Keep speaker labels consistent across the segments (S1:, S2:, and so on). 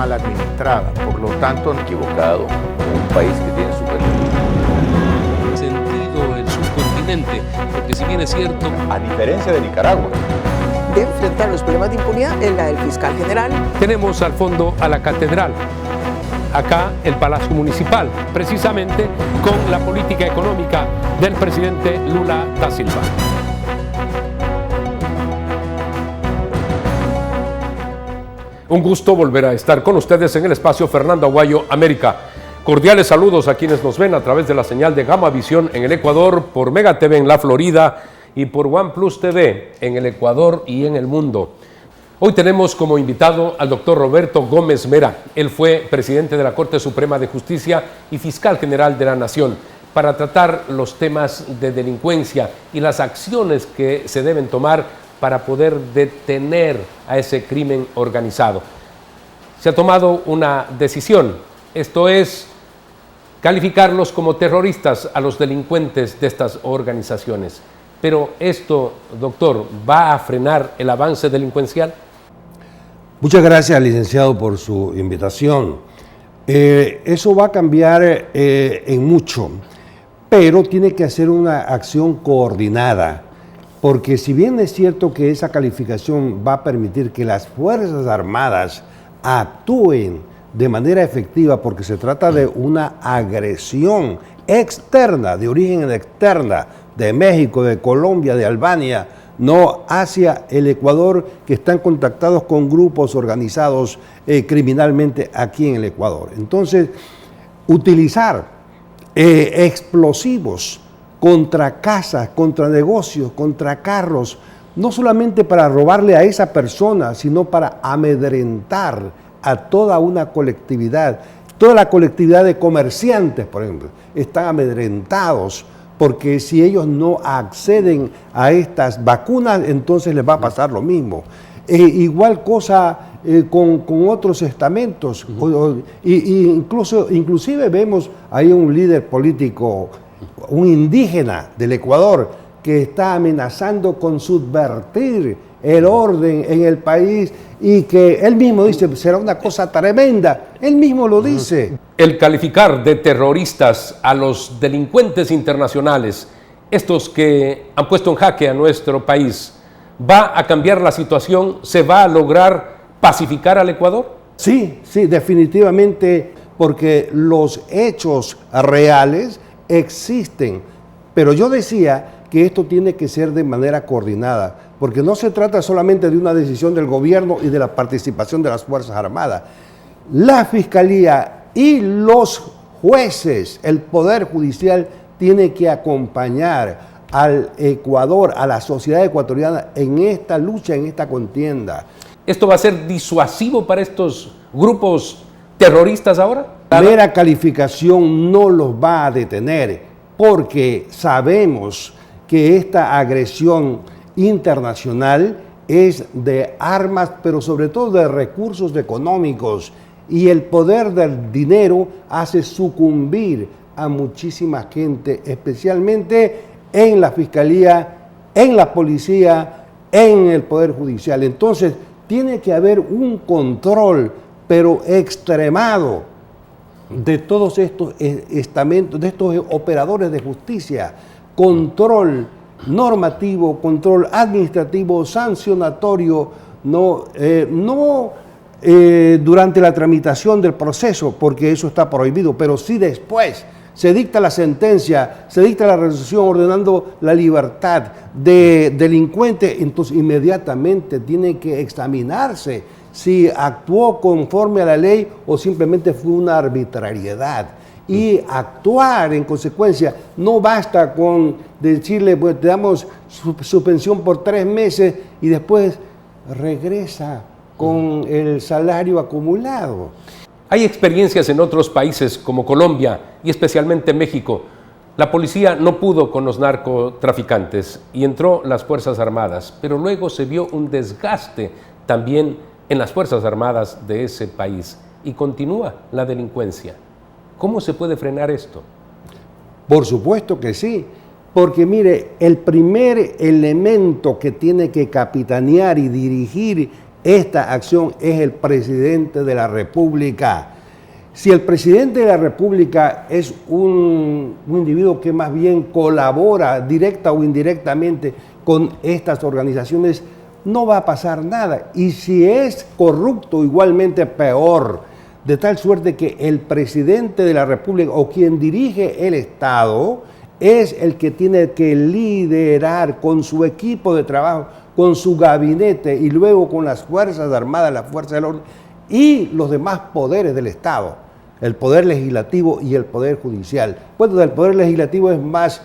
S1: mal administrada. Por lo tanto,
S2: equivocado, un país que tiene su
S3: sentido el subcontinente, porque si bien es cierto,
S2: a diferencia de Nicaragua,
S4: de enfrentar los problemas de impunidad es la del fiscal general.
S3: tenemos al fondo a la catedral, acá el Palacio Municipal, precisamente con la política económica del presidente Lula da Silva. Un gusto volver a estar con ustedes en el espacio Fernando Aguayo América. Cordiales saludos a quienes nos ven a través de la señal de Gama Visión en el Ecuador, por Mega TV en la Florida y por OnePlus TV en el Ecuador y en el mundo. Hoy tenemos como invitado al doctor Roberto Gómez Mera. Él fue presidente de la Corte Suprema de Justicia y fiscal general de la Nación, para tratar los temas de delincuencia y las acciones que se deben tomar para poder detener a ese crimen organizado. Se ha tomado una decisión, esto es calificarlos como terroristas a los delincuentes de estas organizaciones. Pero esto, doctor, ¿va a frenar el avance delincuencial?
S5: Muchas gracias, licenciado, por su invitación. Eso va a cambiar en mucho, pero tiene que hacer una acción coordinada, porque si bien es cierto que esa calificación va a permitir que las Fuerzas Armadas actúen de manera efectiva, porque se trata de una agresión externa, de origen externa, de México, de Colombia, de Albania, no hacia el Ecuador, que están contactados con grupos organizados criminalmente aquí en el Ecuador. Entonces, utilizar explosivos contra casas, contra negocios, contra carros, no solamente para robarle a esa persona, sino para amedrentar a toda una colectividad. Toda la colectividad de comerciantes, por ejemplo, están amedrentados, porque si ellos no acceden a estas vacunas, entonces les va a pasar lo mismo. Igual cosa con otros estamentos. Inclusive vemos ahí un líder político, un indígena del Ecuador, que está amenazando con subvertir el orden en el país, y que él mismo dice, será una cosa tremenda. Él mismo lo dice.
S3: El calificar de terroristas a los delincuentes internacionales, estos que han puesto en jaque a nuestro país, ¿va a cambiar la situación? ¿Se va a lograr pacificar al Ecuador?
S5: Sí, definitivamente, porque los hechos reales existen. Pero yo decía que esto tiene que ser de manera coordinada, porque no se trata solamente de una decisión del gobierno y de la participación de las Fuerzas Armadas. La Fiscalía y los jueces, el Poder Judicial, tiene que acompañar al Ecuador, a la sociedad ecuatoriana en esta lucha, en esta contienda.
S3: ¿Esto va a ser disuasivo para estos grupos terroristas ahora?
S5: La mera calificación no los va a detener, porque sabemos que esta agresión internacional es de armas, pero sobre todo de recursos económicos, y el poder del dinero hace sucumbir a muchísima gente, especialmente en la Fiscalía, en la Policía, en el Poder Judicial. Entonces, tiene que haber un control, pero extremado, de todos estos estamentos, de estos operadores de justicia, control normativo, control administrativo, sancionatorio, durante la tramitación del proceso, porque eso está prohibido, pero sí después. Se dicta la sentencia, se dicta la resolución ordenando la libertad de delincuente, entonces inmediatamente tiene que examinarse si actuó conforme a la ley o simplemente fue una arbitrariedad. Y actuar en consecuencia. No basta con decirle, pues te damos suspensión por 3 meses y después regresa con el salario acumulado.
S3: Hay experiencias en otros países como Colombia y especialmente México. La policía no pudo con los narcotraficantes y entró las Fuerzas Armadas, pero luego se vio un desgaste también en las Fuerzas Armadas de ese país y continúa la delincuencia. ¿Cómo se puede frenar esto?
S5: Por supuesto que sí, porque mire, el primer elemento que tiene que capitanear y dirigir esta acción es el presidente de la República. Si el presidente de la República es un individuo que más bien colabora directa o indirectamente con estas organizaciones, no va a pasar nada. Y si es corrupto, igualmente peor, de tal suerte que el presidente de la República o quien dirige el Estado es el que tiene que liderar con su equipo de trabajo, con su gabinete y luego con las Fuerzas Armadas, las Fuerzas del Orden y los demás poderes del Estado, el poder legislativo y el poder judicial. Bueno, del poder legislativo es más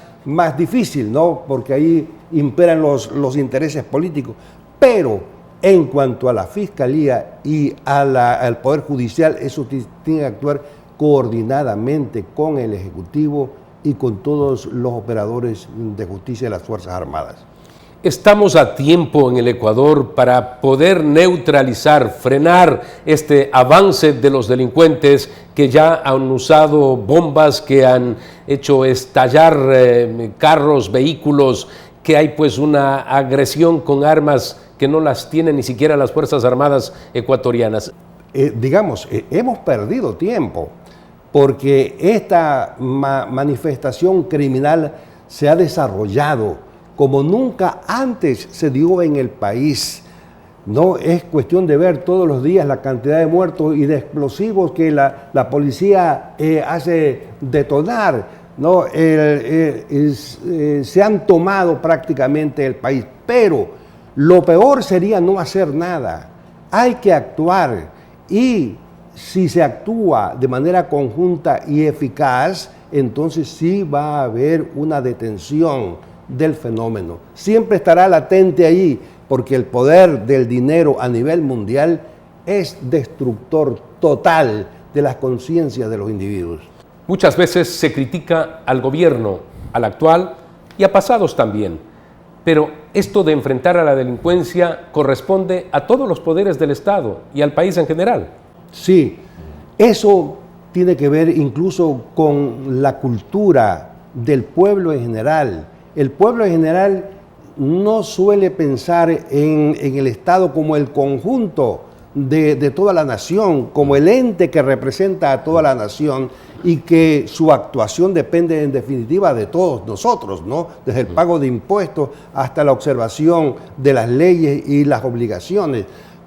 S5: difícil, ¿no? Porque ahí imperan los intereses políticos, pero en cuanto a la Fiscalía y al Poder Judicial, eso tiene que actuar coordinadamente con el Ejecutivo y con todos los operadores de justicia de las Fuerzas Armadas.
S3: Estamos a tiempo en el Ecuador para poder neutralizar, frenar este avance de los delincuentes que ya han usado bombas, que han hecho estallar carros, vehículos, que hay pues una agresión con armas que no las tienen ni siquiera las Fuerzas Armadas ecuatorianas.
S5: Hemos perdido tiempo porque esta manifestación criminal se ha desarrollado como nunca antes se dio en el país. No es cuestión de ver todos los días la cantidad de muertos y de explosivos que la policía hace detonar, ¿no? Se han tomado prácticamente el país, pero lo peor sería no hacer nada. Hay que actuar, y si se actúa de manera conjunta y eficaz, entonces sí va a haber una detención del fenómeno. Siempre estará latente ahí, porque el poder del dinero a nivel mundial es destructor total de las conciencias de los individuos.
S3: Muchas veces se critica al gobierno, al actual y a pasados también, pero esto de enfrentar a la delincuencia corresponde a todos los poderes del Estado y al país en general.
S5: Sí, eso tiene que ver incluso con la cultura del pueblo en general. El pueblo en general no suele pensar en el Estado como el conjunto de toda la nación, como el ente que representa a toda la nación y que su actuación depende en definitiva de todos nosotros, ¿no? Desde el pago de impuestos hasta la observación de las leyes y las obligaciones.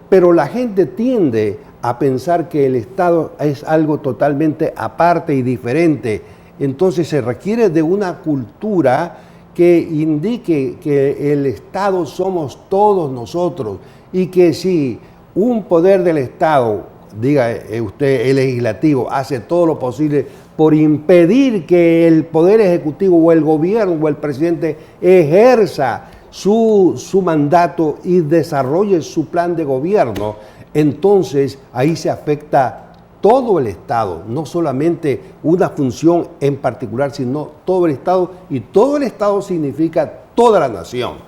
S5: Pero la gente tiende a pensar que el Estado es algo totalmente aparte y diferente. Entonces se requiere de una cultura que indique que el Estado somos todos nosotros y que si un poder del Estado, diga usted el legislativo, hace todo lo posible por impedir que el poder ejecutivo o el gobierno o el presidente ejerza su mandato y desarrolle su plan de gobierno, entonces ahí se afecta todo el Estado, no solamente una función en particular, sino todo el Estado, y todo el Estado significa toda la nación.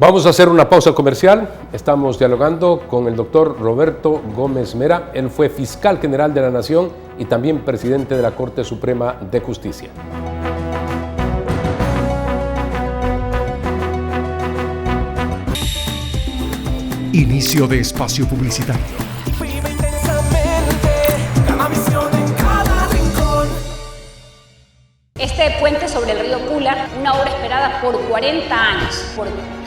S3: Vamos a hacer una pausa comercial. Estamos dialogando con el doctor Roberto Gómez Mera. Él fue fiscal general de la Nación y también presidente de la Corte Suprema de Justicia.
S6: Inicio de espacio publicitario.
S7: Este puente sobre el río Pula, una obra esperada por 40 años, por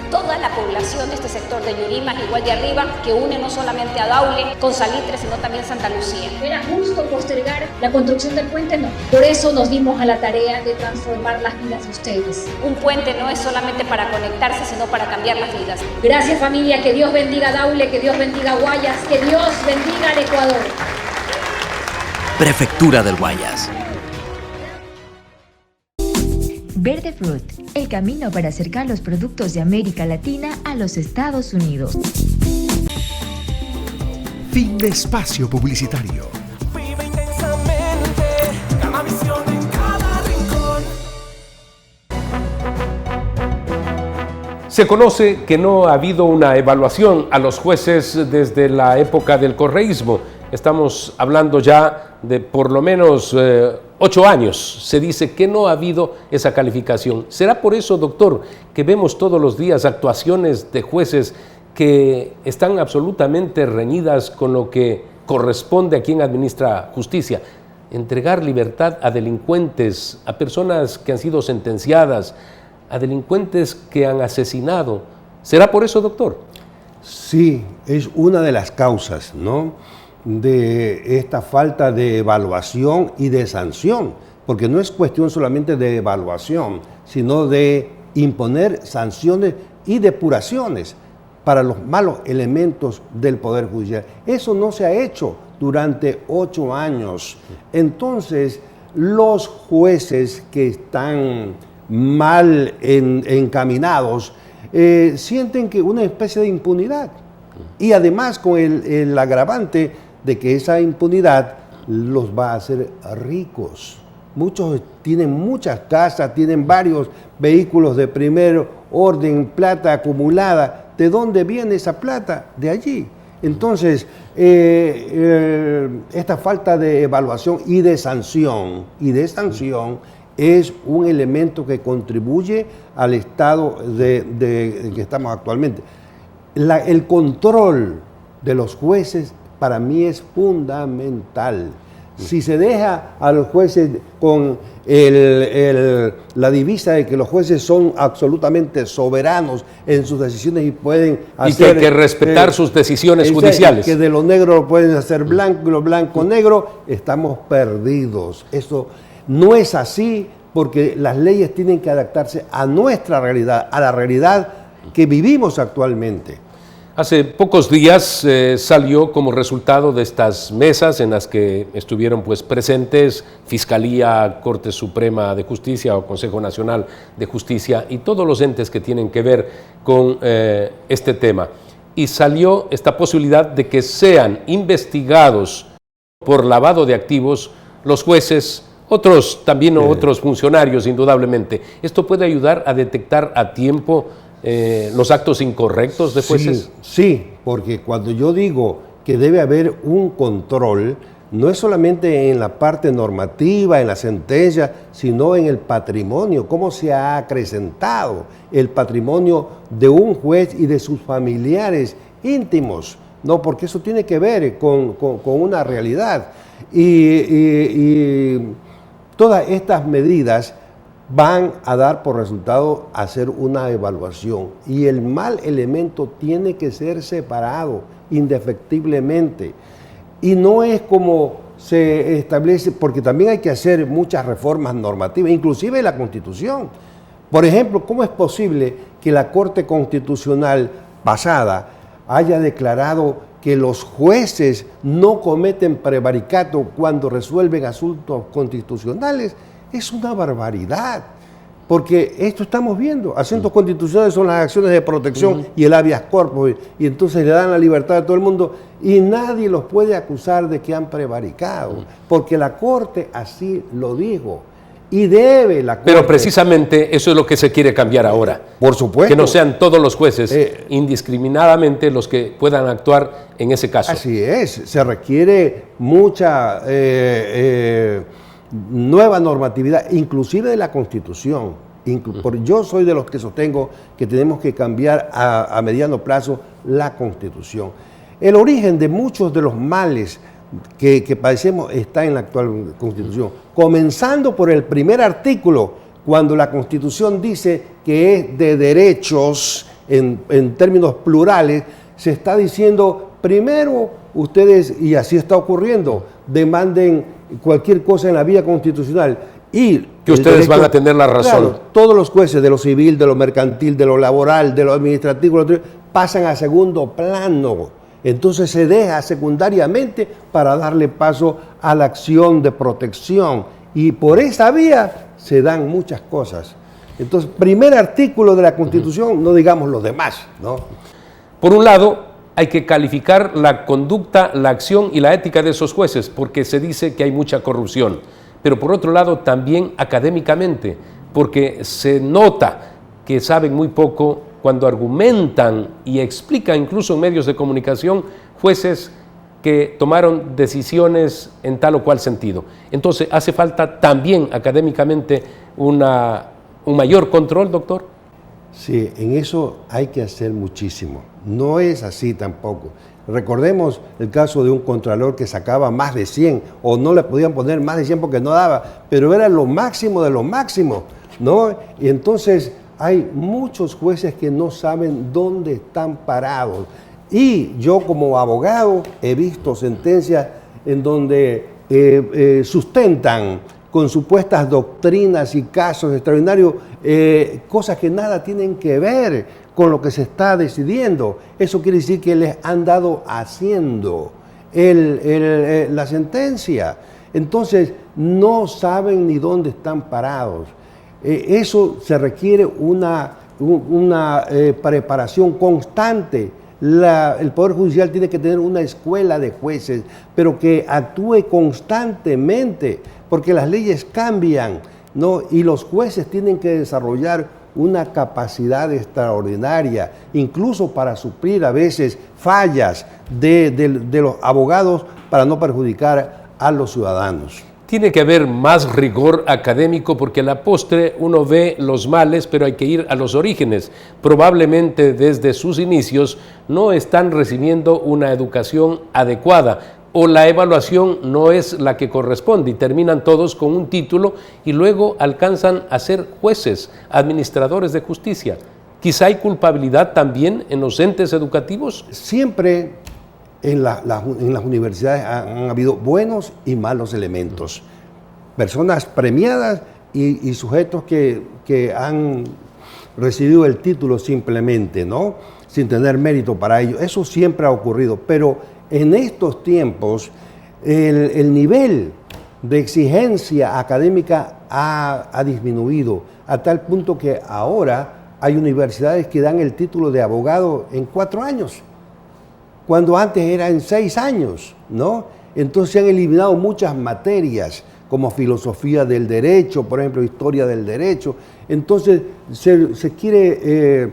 S7: toda la población de este sector de Yurimas, igual de arriba, que une no solamente a Daule con Salitre, sino también Santa Lucía. ¿Era justo postergar la construcción del puente? No. Por eso nos dimos a la tarea de transformar las vidas de ustedes. Un puente no es solamente para conectarse, sino para cambiar las vidas. Gracias, familia, que Dios bendiga a Daule, que Dios bendiga a Guayas, que Dios bendiga al Ecuador.
S8: Prefectura del Guayas.
S9: Verde Fruit, el camino para acercar los productos de América Latina a los Estados Unidos.
S6: Fin de espacio publicitario.
S10: Vive intensamente, cada misión en cada rincón.
S3: Se conoce que no ha habido una evaluación a los jueces desde la época del correísmo. Estamos hablando ya de por lo menos 8 años. Se dice que no ha habido esa calificación. ¿Será por eso, doctor, que vemos todos los días actuaciones de jueces que están absolutamente reñidas con lo que corresponde a quien administra justicia. Entregar libertad a delincuentes, a personas que han sido sentenciadas, a delincuentes que han asesinado. ¿Será por eso, doctor?
S5: Sí, es una de las causas, ¿no?, de esta falta de evaluación y de sanción, porque no es cuestión solamente de evaluación, sino de imponer sanciones y depuraciones para los malos elementos del Poder Judicial. Eso no se ha hecho durante 8 años. Entonces, los jueces que están mal encaminados sienten que una especie de impunidad, y además con el agravante de que esa impunidad los va a hacer ricos. Muchos tienen muchas casas, tienen varios vehículos de primer orden, plata acumulada. ¿De dónde viene esa plata? De allí. Entonces, esta falta de evaluación y de sanción es un elemento que contribuye al estado en que estamos actualmente. El control de los jueces para mí es fundamental. Si se deja a los jueces con la divisa de que los jueces son absolutamente soberanos en sus decisiones y pueden hacer...
S3: Y que hay que respetar sus decisiones judiciales.
S5: Que de lo negro lo pueden hacer blanco, lo blanco negro, estamos perdidos. Eso no es así, porque las leyes tienen que adaptarse a nuestra realidad, a la realidad que vivimos actualmente.
S3: Hace pocos días salió como resultado de estas mesas en las que estuvieron pues presentes Fiscalía, Corte Suprema de Justicia o Consejo Nacional de Justicia y todos los entes que tienen que ver con este tema. Y salió esta posibilidad de que sean investigados por lavado de activos los jueces, otros funcionarios indudablemente. ¿Esto puede ayudar a detectar a tiempo los actos incorrectos de jueces?
S5: Sí, porque cuando yo digo que debe haber un control, no es solamente en la parte normativa, en la sentencia, sino en el patrimonio, cómo se ha acrecentado el patrimonio de un juez y de sus familiares íntimos, no, porque eso tiene que ver con una realidad. Y todas estas medidas van a dar por resultado hacer una evaluación, y el mal elemento tiene que ser separado indefectiblemente, y no es como se establece, porque también hay que hacer muchas reformas normativas, inclusive la Constitución. Por ejemplo, ¿cómo es posible que la Corte Constitucional pasada haya declarado que los jueces no cometen prevaricato cuando resuelven asuntos constitucionales? Es una barbaridad, porque esto estamos viendo. Asuntos constitucionales son las acciones de protección y el habeas corpus, y entonces le dan la libertad a todo el mundo y nadie los puede acusar de que han prevaricado, porque la Corte así lo dijo. Y debe la Corte...
S3: Pero precisamente eso es lo que se quiere cambiar ahora.
S5: Por supuesto.
S3: Que no sean todos los jueces indiscriminadamente los que puedan actuar en ese caso.
S5: Así es, se requiere mucha nueva normatividad, inclusive de la Constitución. Yo soy de los que sostengo que tenemos que cambiar a mediano plazo la Constitución. El origen de muchos de los males que padecemos está en la actual Constitución, comenzando por el primer artículo, cuando la Constitución dice que es de derechos en términos plurales. Se está diciendo, primero ustedes, y así está ocurriendo, demanden cualquier cosa en la vía constitucional y
S3: que ustedes van a tener la razón.
S5: Claro, todos los jueces de lo civil, de lo mercantil, de lo laboral, de lo administrativo, pasan a segundo plano. Entonces se deja secundariamente para darle paso a la acción de protección, y por esa vía se dan muchas cosas. Entonces, primer artículo de la Constitución, no digamos los demás, ¿no?
S3: Por un lado, hay que calificar la conducta, la acción y la ética de esos jueces, porque se dice que hay mucha corrupción. Pero por otro lado, también académicamente, porque se nota que saben muy poco cuando argumentan y explican, incluso en medios de comunicación, jueces que tomaron decisiones en tal o cual sentido. Entonces, ¿hace falta también académicamente un mayor control, doctor?
S5: Sí, en eso hay que hacer muchísimo. No es así tampoco. Recordemos el caso de un contralor que sacaba más de 100 o no le podían poner más de 100 porque no daba, pero era lo máximo de lo máximo, ¿no? Y entonces hay muchos jueces que no saben dónde están parados. Y yo como abogado he visto sentencias en donde sustentan con supuestas doctrinas y casos extraordinarios cosas que nada tienen que ver con lo que se está decidiendo. Eso quiere decir que les han dado haciendo la sentencia. Entonces, no saben ni dónde están parados. Eso se requiere una preparación constante. El Poder Judicial tiene que tener una escuela de jueces, pero que actúe constantemente, porque las leyes cambian, ¿no? Y los jueces tienen que desarrollar una capacidad extraordinaria, incluso para suplir a veces fallas de los abogados para no perjudicar a los ciudadanos.
S3: Tiene que haber más rigor académico porque a la postre uno ve los males, pero hay que ir a los orígenes. Probablemente desde sus inicios no están recibiendo una educación adecuada o la evaluación no es la que corresponde y terminan todos con un título y luego alcanzan a ser jueces, administradores de justicia. Quizá hay culpabilidad también en los entes educativos.
S5: Siempre en las universidades han habido buenos y malos elementos. Personas premiadas y sujetos que han recibido el título simplemente, ¿no? Sin tener mérito para ello. Eso siempre ha ocurrido, pero en estos tiempos el nivel de exigencia académica ha disminuido a tal punto que ahora hay universidades que dan el título de abogado en 4 años, cuando antes era en 6 años, ¿no? Entonces se han eliminado muchas materias como filosofía del derecho, por ejemplo, historia del derecho. Entonces se quiere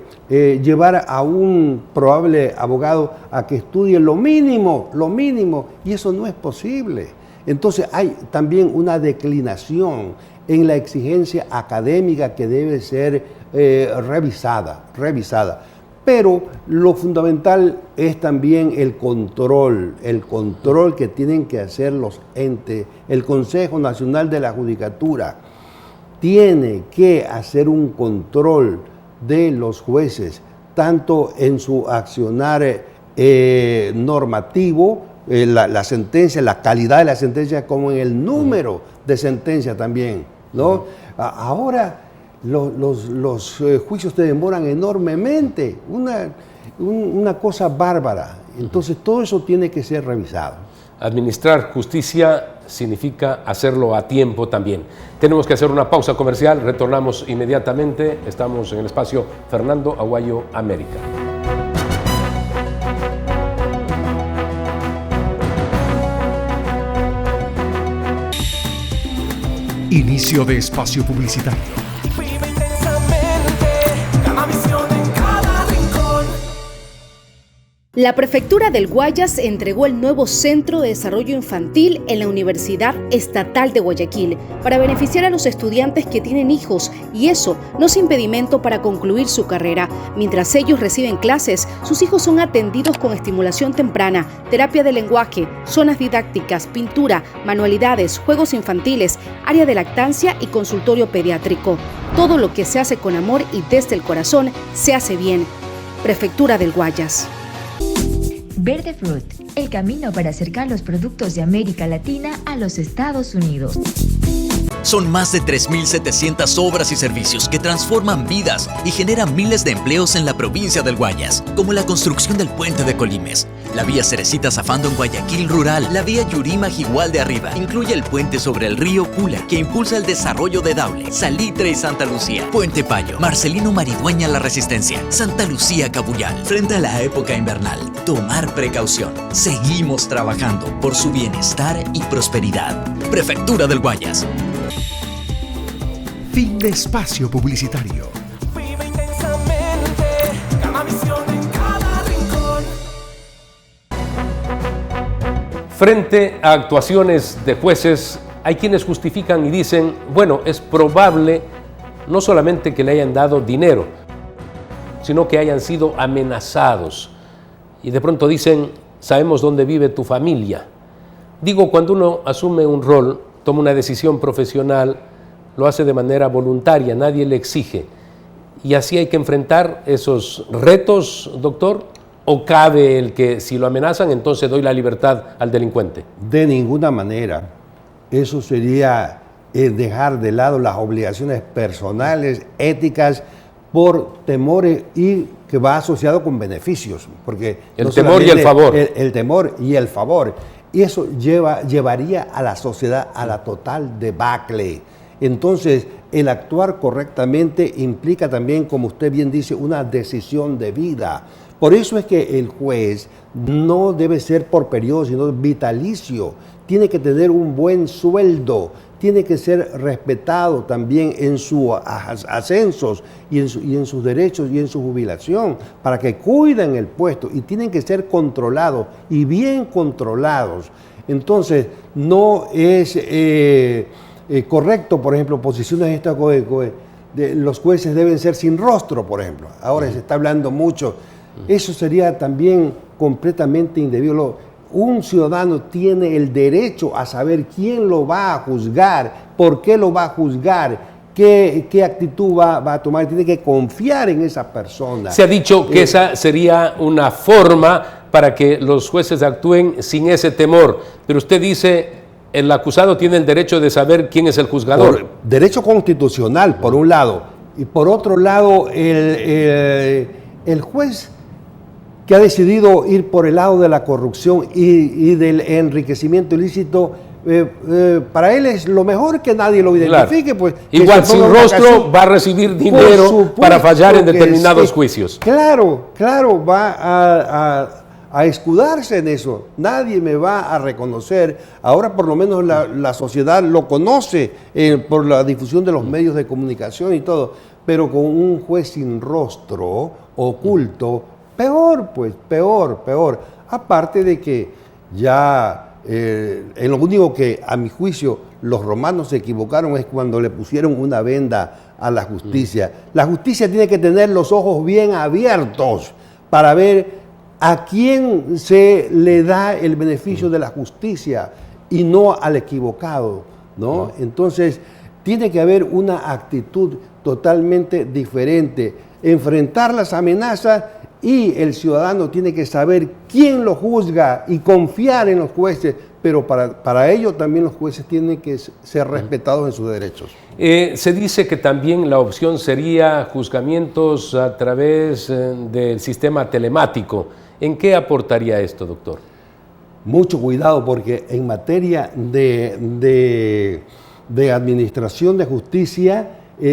S5: llevar a un probable abogado a que estudie lo mínimo, y eso no es posible. Entonces hay también una declinación en la exigencia académica que debe ser revisada. Pero lo fundamental es también el control que tienen que hacer los entes. El Consejo Nacional de la Judicatura tiene que hacer un control de los jueces, tanto en su accionar normativo, la sentencia, la calidad de la sentencia, como en el número de sentencias también, ¿no? Ahora los juicios te demoran enormemente, una cosa bárbara. Entonces todo eso tiene que ser revisado.
S3: Administrar justicia significa hacerlo a tiempo también. Tenemos que hacer una pausa comercial, retornamos inmediatamente. Estamos en el espacio Fernando Aguayo América.
S6: Inicio de espacio publicitario.
S10: Vive intensamente, Gamavisión en cada rincón.
S8: La Prefectura del Guayas entregó el nuevo Centro de Desarrollo Infantil en la Universidad Estatal de Guayaquil para beneficiar a los estudiantes que tienen hijos, y eso no es impedimento para concluir su carrera. Mientras ellos reciben clases, sus hijos son atendidos con estimulación temprana, terapia de lenguaje, zonas didácticas, pintura, manualidades, juegos infantiles, área de lactancia y consultorio pediátrico. Todo lo que se hace con amor y desde el corazón se hace bien. Prefectura del Guayas.
S9: Verde Fruit, el camino para acercar los productos de América Latina a los Estados Unidos.
S11: Son más de 3.700 obras y servicios que transforman vidas y generan miles de empleos en la provincia del Guayas, como la construcción del puente de Colimes, la vía Cerecita-Zafando en Guayaquil Rural, la vía Yurima-Jigual de Arriba, incluye el puente sobre el río Cula, que impulsa el desarrollo de Daule, Salitre y Santa Lucía, Puente Payo, Marcelino Maridueña La Resistencia, Santa Lucía Cabuyal. Frente a la época invernal, tomar precaución. Seguimos trabajando por su bienestar y prosperidad. Prefectura del Guayas.
S6: Fin de espacio publicitario.
S10: Vive intensamente, Gamavisión en cada rincón.
S3: Frente a actuaciones de jueces, hay quienes justifican y dicen, bueno, es probable no solamente que le hayan dado dinero, sino que hayan sido amenazados. Y de pronto dicen, sabemos dónde vive tu familia. Digo, cuando uno asume un rol, toma una decisión profesional, lo hace de manera voluntaria, nadie le exige. ¿Y así hay que enfrentar esos retos, doctor? ¿O cabe el que si lo amenazan, entonces doy la libertad al delincuente?
S5: De ninguna manera. Eso sería dejar de lado las obligaciones personales, éticas, por temores y que va asociado con beneficios. Porque
S3: el temor y el favor.
S5: El temor y el favor. Y eso llevaría a la sociedad a la total debacle. Entonces, el actuar correctamente implica también, como usted bien dice, una decisión de vida. Por eso es que el juez no debe ser por periodo, sino vitalicio. Tiene que tener un buen sueldo, tiene que ser respetado también en sus ascensos y en sus derechos y en su jubilación, para que cuiden el puesto y tienen que ser controlados y bien controlados. Entonces, no es correcto, por ejemplo, posiciones de esta de los jueces deben ser sin rostro, por ejemplo. Ahora se está hablando mucho. Eso sería también completamente indebido. Un ciudadano tiene el derecho a saber quién lo va a juzgar, por qué lo va a juzgar, qué actitud va a tomar. Tiene que confiar en esa persona.
S3: Se ha dicho que esa sería una forma para que los jueces actúen sin ese temor. Pero usted dice, el acusado tiene el derecho de saber quién es el juzgador.
S5: Derecho constitucional, por un lado. Y por otro lado, el juez que ha decidido ir por el lado de la corrupción y del enriquecimiento ilícito, para él es lo mejor que nadie lo identifique.
S3: Claro.
S5: Pues,
S3: igual sin rostro va a recibir dinero para fallar en determinados juicios.
S5: Claro, va a escudarse en eso. Nadie me va a reconocer. Ahora por lo menos la sociedad lo conoce por la difusión de los medios de comunicación y todo, pero con un juez sin rostro, oculto, peor. Aparte de que ya en lo único que a mi juicio los romanos se equivocaron es cuando le pusieron una venda a la justicia. La justicia tiene que tener los ojos bien abiertos para ver a quién se le da el beneficio de la justicia y no al equivocado, ¿no? Entonces tiene que haber una actitud totalmente diferente, enfrentar las amenazas. Y el ciudadano tiene que saber quién lo juzga y confiar en los jueces, pero para ello también los jueces tienen que ser respetados en sus derechos.
S3: Se dice que también la opción sería juzgamientos a través del sistema telemático. ¿En qué aportaría esto, doctor?
S5: Mucho cuidado, porque en materia de administración de justicia,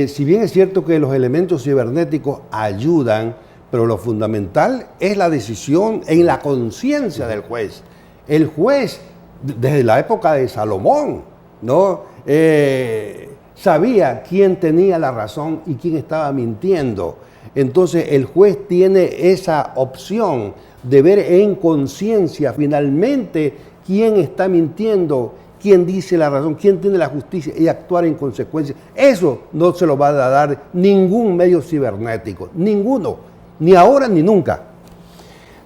S5: si bien es cierto que los elementos cibernéticos ayudan, pero lo fundamental es la decisión en la conciencia del juez. El juez, desde la época de Salomón, ¿no? Sabía quién tenía la razón y quién estaba mintiendo. Entonces el juez tiene esa opción de ver en conciencia finalmente quién está mintiendo, quién dice la razón, quién tiene la justicia y actuar en consecuencia. Eso no se lo va a dar ningún medio cibernético, ninguno. Ni ahora ni nunca.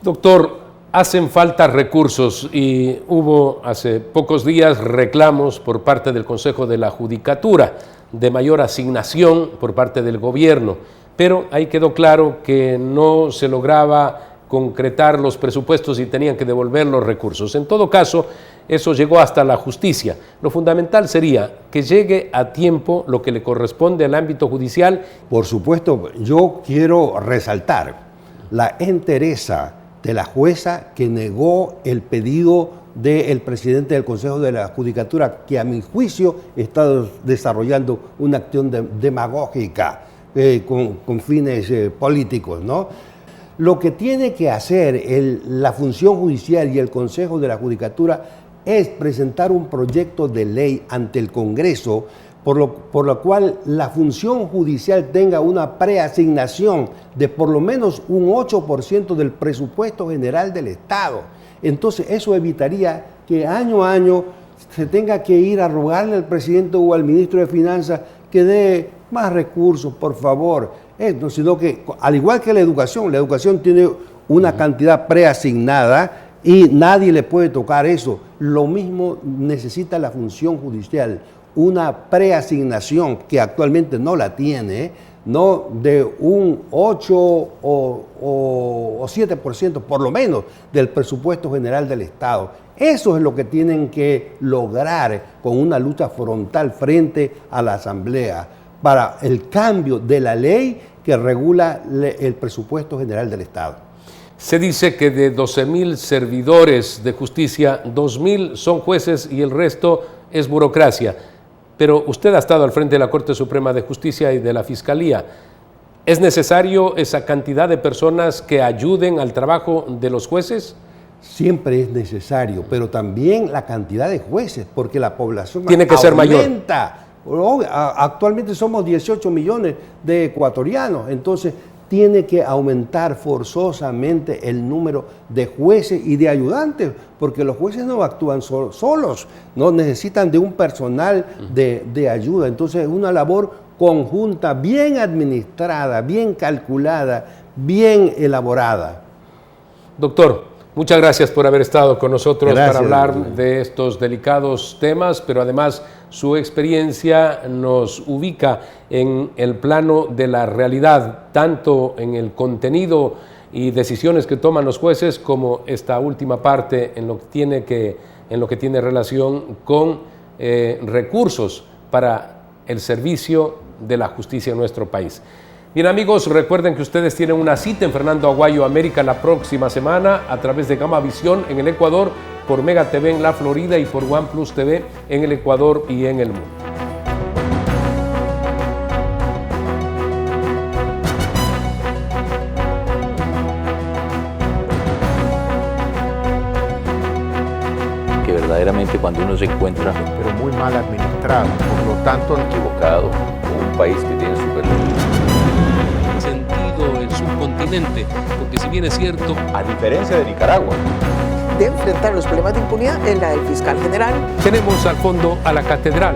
S3: Doctor, hacen falta recursos y hubo hace pocos días reclamos por parte del Consejo de la Judicatura de mayor asignación por parte del gobierno, pero ahí quedó claro que no se lograba concretar los presupuestos y tenían que devolver los recursos. En todo caso, eso llegó hasta la justicia. Lo fundamental sería que llegue a tiempo lo que le corresponde al ámbito judicial.
S5: Por supuesto, yo quiero resaltar la entereza de la jueza que negó el pedido del presidente del Consejo de la Judicatura, que a mi juicio está desarrollando una acción demagógica con fines políticos, ¿no? Lo que tiene que hacer la función judicial y el Consejo de la Judicatura es presentar un proyecto de ley ante el Congreso por lo cual la función judicial tenga una preasignación de por lo menos un 8% del presupuesto general del Estado. Entonces eso evitaría que año a año se tenga que ir a rogarle al presidente o al ministro de Finanzas que dé más recursos, por favor. sino que al igual que la educación tiene una cantidad preasignada y nadie le puede tocar eso. Lo mismo necesita la función judicial, una preasignación que actualmente no la tiene, no de un 8 o 7% por lo menos del presupuesto general del Estado. Eso es lo que tienen que lograr con una lucha frontal frente a la Asamblea para el cambio de la ley que regula el presupuesto general del Estado.
S3: Se dice que de 12,000 servidores de justicia, 2,000 son jueces y el resto es burocracia. Pero usted ha estado al frente de la Corte Suprema de Justicia y de la Fiscalía. ¿Es necesario esa cantidad de personas que ayuden al trabajo de los jueces?
S5: Siempre es necesario, pero también la cantidad de jueces, porque la población
S3: tiene que ser mayor.
S5: Actualmente somos 18 millones de ecuatorianos, entonces tiene que aumentar forzosamente el número de jueces y de ayudantes, porque los jueces no actúan solos, no necesitan de un personal de ayuda. Entonces es una labor conjunta, bien administrada, bien calculada, bien elaborada.
S3: Doctor, muchas gracias por haber estado con nosotros
S5: Gracias,
S3: para hablar
S5: doctor,
S3: de estos delicados temas, pero además su experiencia nos ubica en el plano de la realidad, tanto en el contenido y decisiones que toman los jueces, como esta última parte en lo que tiene relación con recursos para el servicio de la justicia en nuestro país. Bien, amigos, recuerden que ustedes tienen una cita en Fernando Aguayo América la próxima semana a través de Gama Visión en el Ecuador, por Mega TV en la Florida y por OnePlus TV en el Ecuador y en el mundo.
S2: Que verdaderamente cuando uno se encuentra
S1: pero muy mal administrado, por lo tanto
S2: equivocado con un país que tiene super
S3: sentido el subcontinente, porque si bien es cierto,
S2: a diferencia de Nicaragua,
S4: De enfrentar los problemas de impunidad es la del fiscal general.
S3: tenemos al fondo a la catedral,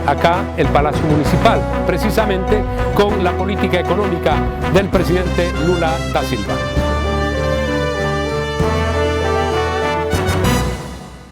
S3: acá el Palacio Municipal, precisamente con la política económica del presidente Lula da Silva.